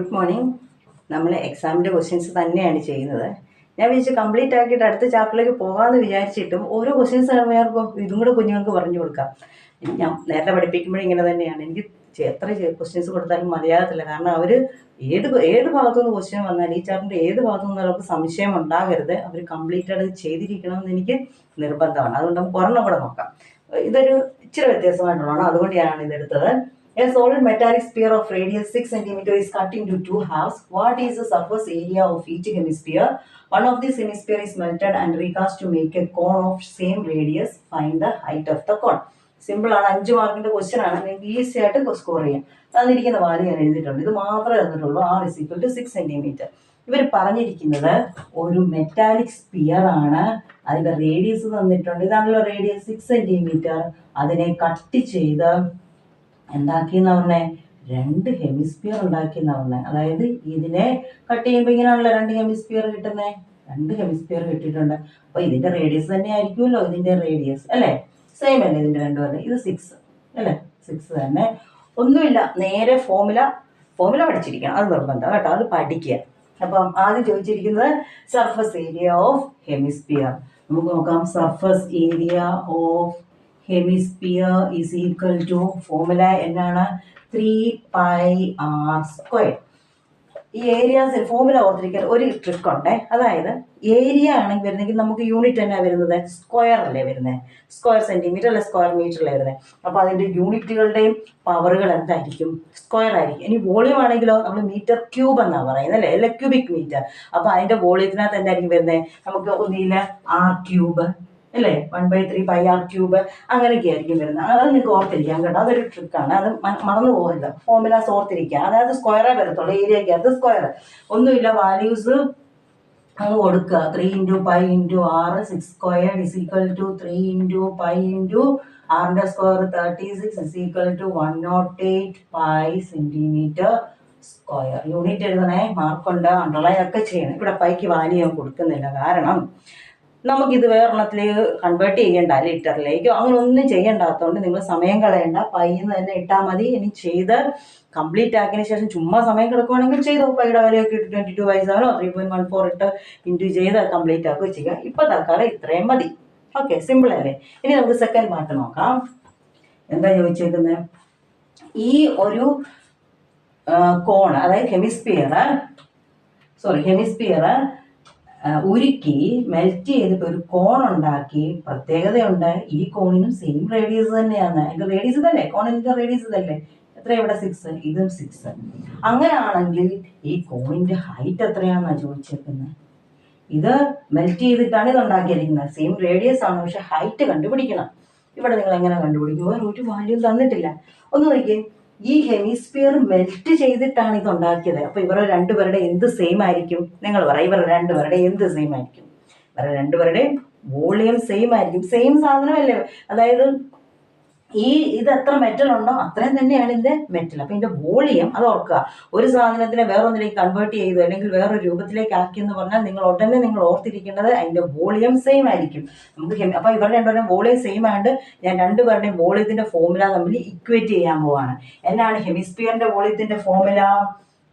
Good morning. നമ്മൾ എക്സാമിൻ്റെ questions തന്നെയാണ് ചെയ്യുന്നത്. ഞാൻ വിചാരിച്ചു കംപ്ലീറ്റ് ആക്കിയിട്ട് അടുത്ത ചാപ്റ്ററിലേക്ക് പോകാമെന്ന് വിചാരിച്ചിട്ടും ഓരോ ക്വസ്റ്റ്യൻസ് കഴിയുമ്പോൾ ഇതും കൂടെ കുഞ്ഞുങ്ങൾക്ക് പറഞ്ഞു കൊടുക്കാം. ഞാൻ നേരത്തെ പഠിപ്പിക്കുമ്പോഴും ഇങ്ങനെ തന്നെയാണ്. എനിക്ക് എത്ര ക്വസ്റ്റ്യൻസ് കൊടുത്താലും മതിയാകത്തില്ല. കാരണം അവർ ഏത് ഭാഗത്തുനിന്ന് ക്വസ്റ്റ്യൻ വന്നാലും ഈ ചാപ്റ്ററിൻ്റെ ഏത് ഭാഗത്തു നിന്ന് അവർക്ക് സംശയം ഉണ്ടാകരുത്. അവർ കംപ്ലീറ്റ് ആയിട്ട് ചെയ്തിരിക്കണമെന്ന് എനിക്ക് നിർബന്ധമാണ്. അതുകൊണ്ട് നമുക്ക് ഒരെണ്ണം കൂടെ നോക്കാം. ഇതൊരു ഇച്ചിരി വ്യത്യാസമായിട്ടുള്ളതാണ്, അതുകൊണ്ട് ഞാനാണ് ഇതെടുത്തത്. A solid metallic sphere of radius 6 cm is cut into two halves. What is the surface area of each hemisphere? One of these hemisphere is melted and recast to make a cone of same radius. Find the height of the cone. Simple ആണ്. 5 മാർക്കിന്റെ question ആണ്. നിങ്ങൾക്ക് easy ആയിട്ട് score ചെയ്യാം. തന്നിരിക്കുന്ന value ഞാൻ എഴുതിയിട്ടുണ്ട്. ഇത് മാത്രമേ തന്നിട്ടുള്ളൂ. R = 6 cm. ഇവർ പറഞ്ഞിരിക്കുന്നത് ഒരു മെറ്റാലിക് സ്പിയർ ആണ്. അതിന്റെ റേഡിയസ് തന്നിട്ടുണ്ട്. ഇതാണല്ലോ റേഡിയസ് 6 cm. അതിനെ കട്ട് ചെയ്ത് എന്താക്കിയെന്ന് പറഞ്ഞേ, 2 ഹെമിസ്ഫിയർ ഉണ്ടാക്കിയെന്ന് പറഞ്ഞേ. അതായത് ഇതിനെ കട്ട് ചെയ്യുമ്പോൾ ഇങ്ങനെയാണല്ലോ 2 ഹെമിസ്ഫിയർ കിട്ടുന്നത്. 2 ഹെമിസ്ഫിയർ കിട്ടിയിട്ടുണ്ട്. അപ്പോൾ ഇതിന്റെ റേഡിയസ് തന്നെ ആയിരിക്കുമല്ലോ ഇതിന്റെ റേഡിയസ്, അല്ലേ? സെയിം അല്ലേ ഇതിന്റെ രണ്ടുപേരുടെ? ഇത് 6 അല്ലേ? 6 തന്നെ. ഒന്നുമില്ല, നേരെ ഫോർമുല പഠിച്ചിരിക്കണം. അത് നിർബന്ധം കേട്ടോ, അത് പഠിക്കുക. അപ്പം ആദ്യം ചോദിച്ചിരിക്കുന്നത് സർഫസ് ഏരിയ ഓഫ് ഹെമിസ്ഫിയർ. നമുക്ക് നോക്കാം. Surface area of hemisphere is equal to formula എന്നാണ്? 3πr². ഈ ഏരിയാസ് ഫോർമുല ഓർത്തിരിക്കാൻ ഒരു ട്രിക്ക് ഉണ്ട്. അതായത് ഏരിയ ആണെങ്കിൽ വരുന്നെങ്കിൽ നമുക്ക് യൂണിറ്റ് എന്നാ വരുന്നത്? സ്ക്വയർ അല്ലേ വരുന്നത്? സ്ക്വയർ സെന്റിമീറ്റർ അല്ലെ സ്ക്വയർ മീറ്ററിലെ വരുന്നത്. അപ്പോൾ അതിൻ്റെ യൂണിറ്റുകളുടെയും പവറുകൾ എന്തായിരിക്കും? സ്ക്വയർ ആയിരിക്കും. ഇനി വോളിയം ആണെങ്കിലോ നമ്മൾ മീറ്റർ ക്യൂബ് എന്നാണ് പറയുന്നത്, അല്ലേ? അല്ലെ ക്യൂബിക് മീറ്റർ. അപ്പോൾ അതിൻ്റെ വോളിയത്തിനകത്ത് എന്തായിരിക്കും വരുന്നത്? നമുക്ക് ഒന്നില്ല r³ അല്ലേ, 1/3πr³ അങ്ങനെയൊക്കെ ആയിരിക്കും വരുന്നത്. അത് നിങ്ങൾക്ക് ഓർത്തിരിക്കാം കേട്ടോ. അതൊരു ട്രിക്കാണ്, അത് മറന്നു പോകരുത്. ഫോർമുലാസ് ഓർത്തിരിക്കുക. അതായത് സ്ക്വയറേ വരത്തുള്ളൂ ഏരിയക്കകത്ത്. സ്ക്വയർ ഒന്നുമില്ല, വാല്യൂസ് അങ്ങ് കൊടുക്കുക. 3 × π × r 6² = 3 × π × r square 36 108 cm². Unit എഴുതണേ, മാർക്കുണ്ട്, അണ്ടർലൈൻ ഒക്കെ ചെയ്യണം. ഇവിടെ പൈക്ക് വാല്യൂ ഞാൻ കൊടുക്കുന്നില്ല, കാരണം നമുക്കിത് വേറെണ്ണത്തിലേക്ക് കൺവേർട്ട് ചെയ്യേണ്ട, ലിറ്ററിലേക്കോ അങ്ങനെ ഒന്നും ചെയ്യേണ്ടാത്തതുകൊണ്ട് നിങ്ങൾ സമയം കളയണ്ട. പൈന്ന് തന്നെ ഇട്ടാൽ മതി. ഇനി ചെയ്ത് കംപ്ലീറ്റ് ആക്കിയതിന് ശേഷം ചുമ്മാ സമയം കിടക്കുവാണെങ്കിൽ ചെയ്തോ. പൈയുടെ വിലയൊക്കെ ഇട്ട് 22/7 3.14 ഇട്ട് ഇൻറ്റു ചെയ്ത് കംപ്ലീറ്റ് ആക്കുകയോ ചെയ്യാം. ഇപ്പം തൽക്കാലം ഇത്രയും മതി. ഓക്കെ, സിമ്പിൾ അല്ലേ? ഇനി നമുക്ക് സെക്കൻഡ് പാർട്ട് നോക്കാം. എന്താ ചോദിച്ചേക്കുന്നത്? ഈ ഒരു കോണ്, അതായത് ഹെമിസ്ഫിയർ ഉരുക്കി മെൽറ്റ് ചെയ്തിട്ട് ഒരു കോൺ ഉണ്ടാക്കി. പ്രത്യേകതയുണ്ട്, ഈ കോണിനും സെയിം റേഡിയസ് തന്നെയാണ്. അതിന്റെ റേഡിയസ് തന്നെ, കോണിന്റെ റേഡിയസ് തന്നെ. എത്ര ഇവിടെ? 6. ഇതും 6. അങ്ങനെയാണെങ്കിൽ ഈ കോണിന്റെ ഹൈറ്റ് എത്രയാണെന്നാണ് ചോദിച്ചേക്കുന്നത്. ഇത് മെൽറ്റ് ചെയ്തിട്ടാണ് ഇത് ഉണ്ടാക്കിയിരിക്കുന്നത്. സെയിം റേഡിയസ് ആണ്, പക്ഷെ ഹൈറ്റ് കണ്ടുപിടിക്കണം. ഇവിടെ നിങ്ങൾ എങ്ങനെ കണ്ടുപിടിക്കും? വേറെ ഒരു വാല്യൂ തന്നിട്ടില്ല. ഒന്ന് നോക്കിയേ, ഈ ഹെമിസ്ഫിയർ മെൽറ്റ് ചെയ്തിട്ടാണ് ഇത് ഉണ്ടാക്കിയത്. അപ്പൊ ഇവരുടെ രണ്ടുപേരുടെ എന്ത് സെയിം ആയിരിക്കും? നിങ്ങൾ പറ, ഇവരുടെ രണ്ടുപേരുടെ എന്ത് സെയിം ആയിരിക്കും? ഇവരുടെ രണ്ടുപേരുടെയും വോളിയം സെയിം ആയിരിക്കും. സെയിം സാധനമല്ലേ? അതായത് ഇത് എത്ര മെറ്റൽ ഉണ്ടോ അത്രയും തന്നെയാണ് ഇതിന്റെ മെറ്റൽ. അപ്പൊ ഇതിന്റെ വോളിയം അത് ഓർക്കുക. ഒരു സാധനത്തിനെ വേറൊന്നിലേക്ക് കൺവേർട്ട് ചെയ്തു അല്ലെങ്കിൽ വേറൊരു രൂപത്തിലേക്ക് ആക്കി എന്ന് പറഞ്ഞാൽ നിങ്ങൾ ഓർത്തിരിക്കേണ്ടത് അതിന്റെ വോളിയം സെയിം ആയിരിക്കും. നമുക്ക് അപ്പൊ ഇവരുടെ രണ്ടുപേരുടെയും വോളിയം സെയിം ആയതുകൊണ്ട് ഞാൻ രണ്ടുപേരുടെയും വോളിയത്തിന്റെ ഫോർമുല തമ്മിൽ ഇക്വേറ്റ് ചെയ്യാൻ പോവാണ്. എന്നാണ് ഹെമിസ്ഫിയറിന്റെ വോളിയത്തിന്റെ ഫോർമുല?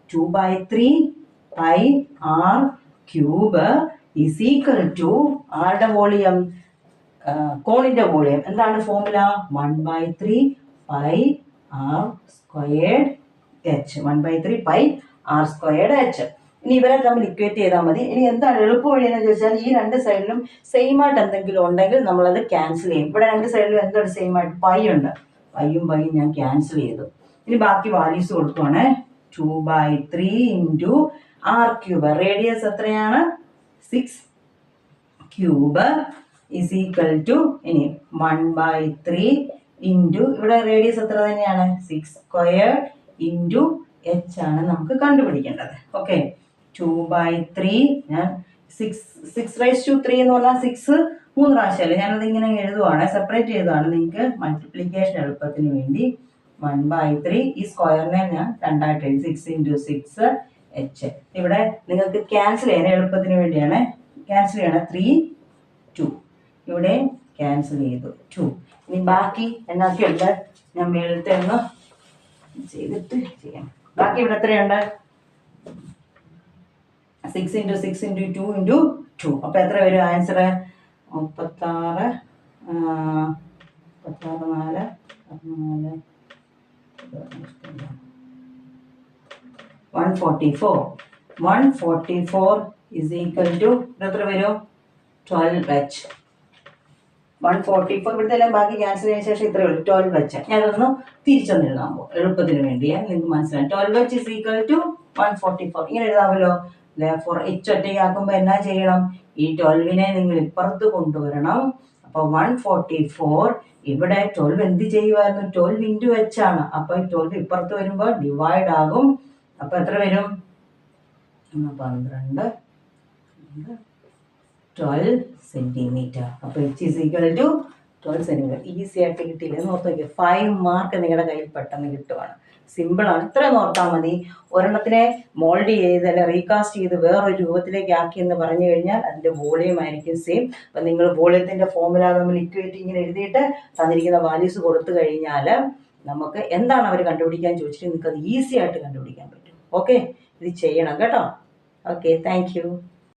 2/3πr³ ആരുടെ വോളിയം? കോണിന്റെ വോളിയം. എന്താണ് ഫോർമുല? 1/3πr²h. 1/3πr²h. ഇനി ഇവരെ തമ്മിൽ ഇക്വേറ്റ് ചെയ്താൽ മതി. ഇനി എന്താണ് എളുപ്പ വഴിയെന്ന് ചോദിച്ചാൽ, ഈ രണ്ട് സൈഡിലും സെയിം ആയിട്ട് എന്തെങ്കിലും ഉണ്ടെങ്കിൽ നമ്മളത് ക്യാൻസൽ ചെയ്യും. ഇവിടെ രണ്ട് സൈഡിലും എന്താണ് സെയിം ആയിട്ട്? പൈ ഉണ്ട്. പൈയും ഞാൻ ക്യാൻസൽ ചെയ്തു. ഇനി ബാക്കി വാല്യൂസ് കൊടുക്കുവാണ്. 2/3 × r³. റേഡിയസ് എത്രയാണ്? 6³ ഇനി 1/3 ഇവിടെ റേഡിയസ് എത്ര തന്നെയാണ്? 6² h ആണ് നമുക്ക് കണ്ടുപിടിക്കേണ്ടത്. ഓക്കെ, 2/3 ഞാൻ 6⁻³ എന്ന് പറഞ്ഞാൽ 6 3 പ്രാവശ്യമല്ലേ. ഞാനത് ഇങ്ങനെ എഴുതുവാണ്, സെപ്പറേറ്റ് ചെയ്തതാണ് നിങ്ങൾക്ക് മൾട്ടിപ്ലിക്കേഷൻ എളുപ്പത്തിന് വേണ്ടി. 1/3 ഈ സ്ക്വയറിനെ ഞാൻ 2ആയിട്ട് എഴുതി. 6 × 6 h. ഇവിടെ നിങ്ങൾക്ക് ക്യാൻസൽ ചെയ്യാൻ എളുപ്പത്തിന് വേണ്ടിയാണ്. ക്യാൻസൽ ചെയ്യണം. 3 2 ഇവിടെ ക്യാൻസൽ ചെയ്തു 2. ഇനി ബാക്കി എന്നാക്കിയുണ്ട്? ഞാൻ മേളത്തെ ഒന്ന് ചെയ്തിട്ട് ചെയ്യാം. ബാക്കി ഇവിടെ എത്രയുണ്ട്? 6 × 6 × 2 × 2. അപ്പോൾ എത്ര വരും ആൻസർ? 36 4 144. 144 is equal to എത്ര വരും? 12H. 144 ഇവിടുത്തെ എല്ലാം ബാക്കി ക്യാൻസൽ ചെയ്തതിനു ശേഷം ഇത്രയേ ഉള്ളൂ, 12H. ഞാനതൊന്ന് തിരിച്ചൊന്ന് എഴുതാൻ പോകും എളുപ്പത്തിന് വേണ്ടിയേ, നിങ്ങൾക്ക് മനസ്സിലായി. 12H is equal to 144. ഇങ്ങനെ എഴുതാമല്ലോ. Therefore H ഒറ്റയ്ക്കാക്കുമ്പോൾ എന്നാ ചെയ്യണം? ഈ 12നെ നിങ്ങൾ ഇപ്പുറത്ത് കൊണ്ടുവരണം. അപ്പോൾ 144 ഇവിടെ 12 എന്ത് ചെയ്യുമായിരുന്നു? 12 × H ആണ്. അപ്പോൾ 12 ഇപ്പുറത്ത് വരുമ്പോൾ ഡിവൈഡ് ആകും. അപ്പോൾ എത്ര വരും? 12 സെന്റിമീറ്റർ. അപ്പോൾ H is equal to 12 centimetre. Easy ആയിട്ട് കിട്ടിയില്ല എന്ന് ഓർത്ത് നോക്കിയാൽ 5 മാർക്ക് നിങ്ങളുടെ കയ്യിൽ പെട്ടെന്ന് കിട്ടുവാണ്. സിമ്പിളാണ്, ഇത്രയും ഓർത്താൽ മതി. ഒരെണ്ണത്തിനെ മോൾഡ് ചെയ്ത് അല്ല റീകാസ്റ്റ് ചെയ്ത് വേറൊരു രൂപത്തിലേക്ക് ആക്കി എന്ന് പറഞ്ഞു കഴിഞ്ഞാൽ അതിൻ്റെ വോളിയം ആയിരിക്കും സെയിം. അപ്പം നിങ്ങൾ വോളിയത്തിൻ്റെ ഫോർമുല നമ്മൾ ഇക്വേറ്റ് ഇങ്ങനെ എഴുതിയിട്ട് തന്നിരിക്കുന്ന വാല്യൂസ് കൊടുത്തു കഴിഞ്ഞാൽ നമുക്ക് എന്താണ് അവർ കണ്ടുപിടിക്കാൻ ചോദിച്ചിട്ട് നിങ്ങൾക്ക് അത് ഈസി ആയിട്ട് കണ്ടുപിടിക്കാൻ പറ്റും. ഓക്കെ, ഇത് ചെയ്യണം കേട്ടോ. Okay, thank you.